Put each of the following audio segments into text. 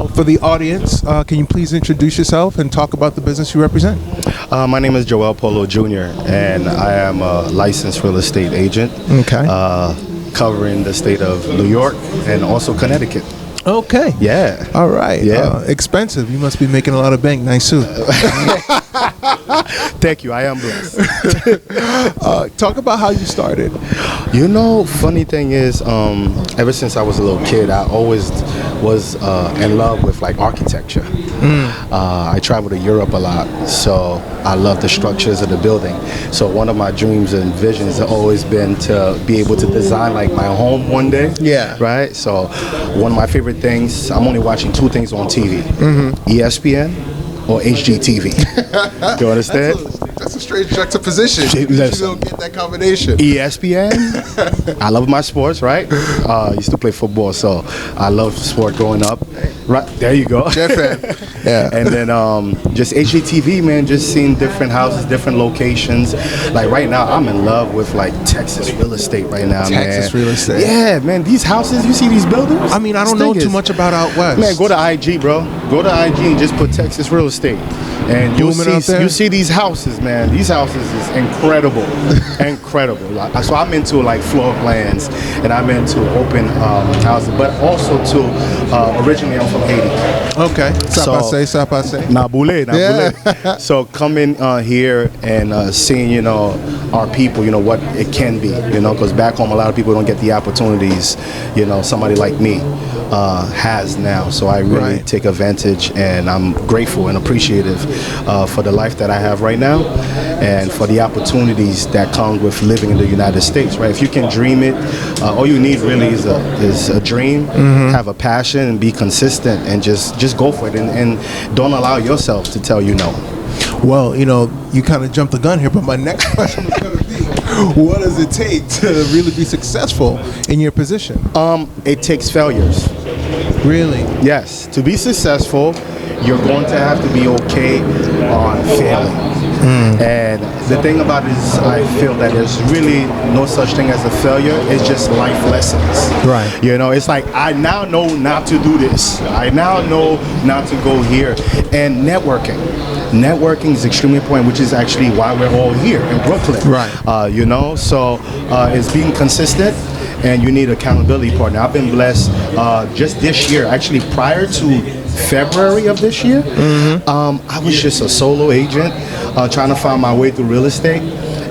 Now, for the audience, can you please introduce yourself and talk about the business you represent? My name is Polo Jr., and I am a licensed real estate agent. Okay. Covering the state of New York and also Connecticut. Okay. Yeah. All right. Yeah. Expensive. You must be making a lot of bank. Nice suit. Thank you. I am blessed. Talk about how you started. You know, funny thing is, ever since I was a little kid, I always was in love with like architecture. I traveled to Europe a lot, so I love the structures of the building. So one of my dreams and visions have always been to be able to design like my home one day. Yeah. Right. So one of my favorite things, I'm only watching two things on TV: ESPN or HGTV. Do you understand? That's a strange juxtaposition. You don't get that combination. ESPN. I love my sports, right? I used to play football, so I love sport growing up. Right there, you go. Jet fan. Yeah. And then just HGTV, man. Just seeing different houses, different locations. Like right now, I'm in love with like Texas real estate right now, man. Texas real estate. Yeah, man. These houses, you see these buildings? I mean, I don't know too much about out west. Man, go to IG, bro. Go to IG and just put Texas real estate, and you see these houses, man. These houses is incredible, incredible. So I'm into like floor plans, and I'm into open houses, but also too. Originally, I'm from Haiti. Okay. Ça passe. Naboule. Yeah. So coming here and seeing, our people, what it can be, because back home a lot of people don't get the opportunities, somebody like me has now. So I really take advantage, and I'm grateful and appreciative for the life that I have right now, and for the opportunities that come with living in the United States. Right? If you can dream it, all you need really is a dream, have a passion, and be consistent, and just go for it, and don't allow yourself to tell you no. Well, you kind of jumped the gun here, but my next question was going to be, what does it take to really be successful in your position? It takes failures. Really? Yes. To be successful, you're going to have to be okay on failing. And the thing about it is, I feel that there's really no such thing as a failure. It's just life lessons. Right. It's like, I now know not to do this. I now know not to go here. And networking. Networking is extremely important, which is actually why we're all here in Brooklyn. Right. So it's being consistent, and you need an accountability partner. I've been blessed just this year, actually prior to February of this year, I was just a solo agent trying to find my way through real estate,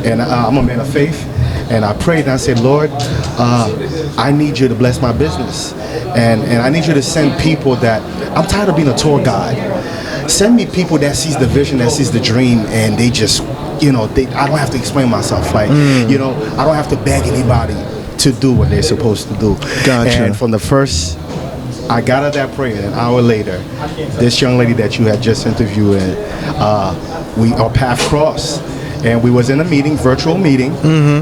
and I'm a man of faith, and I prayed and I said, Lord, I need you to bless my business, and I need you to send people that, I'm tired of being a tour guide. Send me people that sees the vision, that sees the dream, and they just, I don't have to explain myself. Like, I don't have to beg anybody to do what they're supposed to do. Gotcha. And from the first, I got out of that prayer, an hour later, this young lady that you had just interviewed, our path crossed. And we was in a meeting, virtual meeting,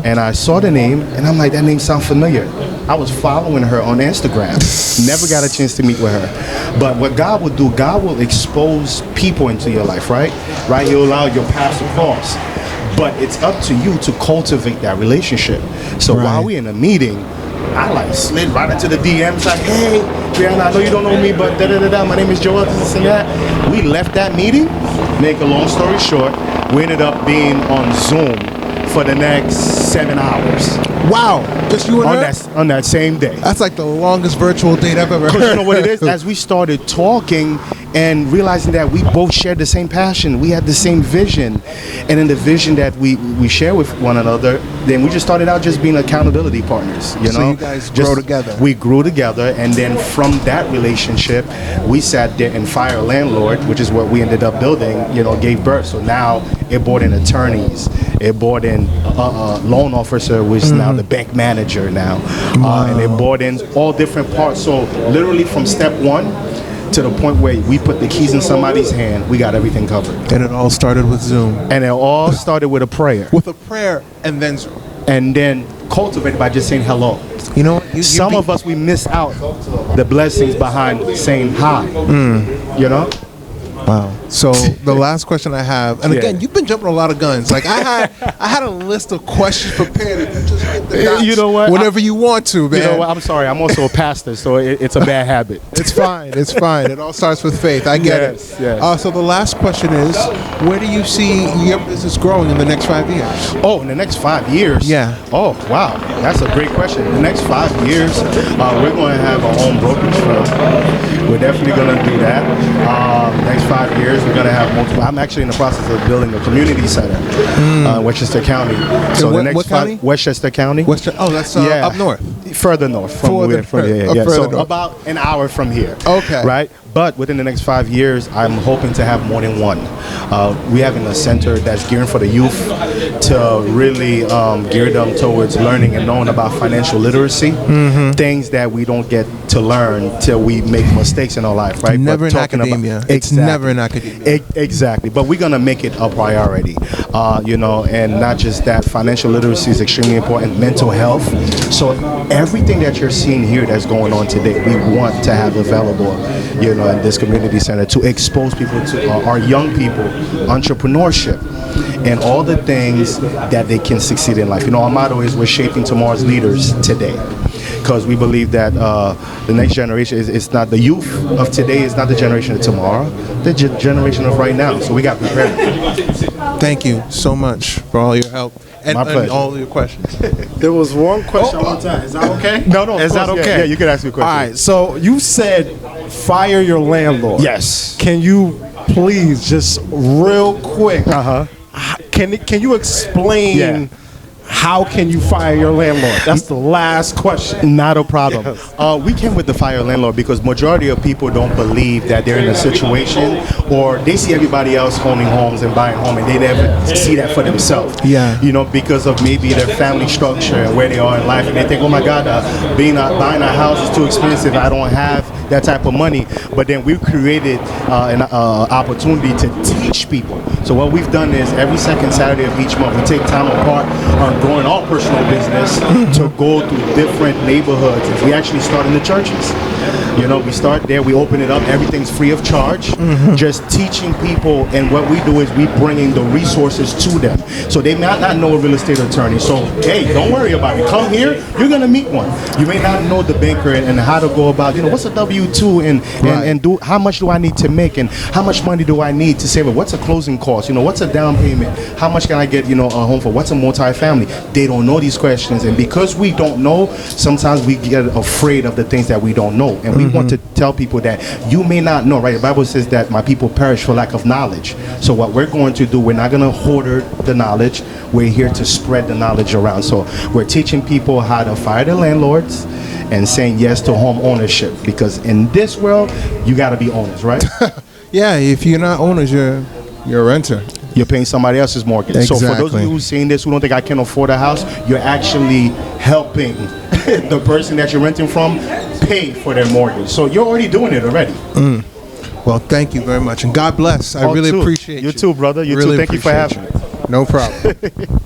and I saw the name, and I'm like, that name sounds familiar. I was following her on Instagram. Never got a chance to meet with her. But what God will do, God will expose people into your life, right? Right? He'll allow your paths to cross. But it's up to you to cultivate that relationship. So while we're in a meeting, I slid right into the DMs like, hey, Brianna, I know you don't know me, but da-da-da-da, my name is Joel, this and that. We left that meeting, make a long story short, we ended up being on Zoom for the next 7 hours. Wow. Just you and her? On that same day. That's like the longest virtual date I've ever heard. You know what it is? As we started talking and realizing that we both shared the same passion, we had the same vision, and in the vision that we share with one another, then we just started out just being accountability partners. So you guys grow together. We grew together, and then from that relationship, we sat there and fired Landlord, which is what we ended up building. Gave birth. So now it brought in attorneys, it brought in a loan officer, which is now the bank manager now, and it brought in all different parts. So literally from step one to the point where we put the keys in somebody's hand, we got everything covered. And it all started with Zoom. And it all started with a prayer. With a prayer, and then Zoom. And then cultivate by just saying hello. Some of us, we miss out the blessings behind saying hi. Wow. So the last question I have, and Yeah. again, you've been jumping a lot of guns. Like I had a list of questions prepared. And you just hit the dots You know what? whenever you want to, man. You know what? I'm sorry. I'm also a pastor, so it's a bad habit. It's fine. It's fine. It all starts with faith. I get Yes, it. yes. So the last question is, where do you see your business growing in the next 5 years? Oh, in the next 5 years? Yeah. Oh, wow. That's a great question. In the next 5 years, we're going to have our own brokerage firm. We're definitely going to do that. Next 5 years, we're going to have multiple. I'm actually in the process of building a community center in Westchester County. So the next what county? Westchester County. That's up north. Further north. From Further so north. about an hour from here. Okay. Right? But within the next 5 years, I'm hoping to have more than one. We're having a center that's gearing for the youth to really gear them towards learning and knowing about financial literacy, things that we don't get to learn till we make mistakes in our life, right? Never But in talking academia. About, It's never in academia. Exactly. But we're going to make it a priority, and not just that. Financial literacy is extremely important, mental health. So everything that you're seeing here that's going on today, we want to have available, in this community center to expose people to our young people, entrepreneurship, and all the things that they can succeed in life. Our motto is we're shaping tomorrow's leaders today. Because we believe that the next generation is not the youth of today, is not the generation of tomorrow, the generation of right now. So we got prepared. Thank you so much for all your help and My pleasure. all your questions. There was one question I want to ask. Is that okay? No, Is that okay? Yeah, you can ask me a question. All right. So you said fire your landlord. Yes. Can you please just real quick? Can you explain? Yeah. How can you fire your landlord? That's the last question. Not a problem. We came with the fire landlord because majority of people don't believe that they're in a situation, or they see everybody else owning homes and buying home and they never see that for themselves. Yeah. Because of maybe their family structure and where they are in life, and they think, oh my God, buying a house is too expensive. I don't have that type of money. But then we've created an opportunity to teach people. So what we've done is every second Saturday of each month, we take time apart on growing our personal business to go through different neighborhoods. We actually start in the churches. We start there, we open it up, everything's free of charge, just teaching people, and what we do is we bringing the resources to them. So they might not know a real estate attorney, so hey, don't worry about it. Come here, you're going to meet one. You may not know the banker and how to go about, what's a W-2 and do how much do I need to make, and how much money do I need to save it? What's a closing cost? What's a down payment? How much can I get, a home for? What's a multi-family? They don't know these questions, and because we don't know, sometimes we get afraid of the things that we don't know, and we want to tell people that you may not know, right? The Bible says that my people perish for lack of knowledge. So what we're going to do, we're not going to hoard the knowledge. We're here to spread the knowledge around. So we're teaching people how to fire the landlords and saying yes to home ownership, because in this world, you got to be owners, right? Yeah, if you're not owners, you're a renter. You're paying somebody else's mortgage. Exactly. So for those of you who's seeing this, who don't think I can afford a house, you're actually helping the person that you're renting from pay for their mortgage. So you're already doing it already. Well, thank you very much, and God bless. I really appreciate you. You too, brother. You really too. Thank you for appreciate having me. No problem.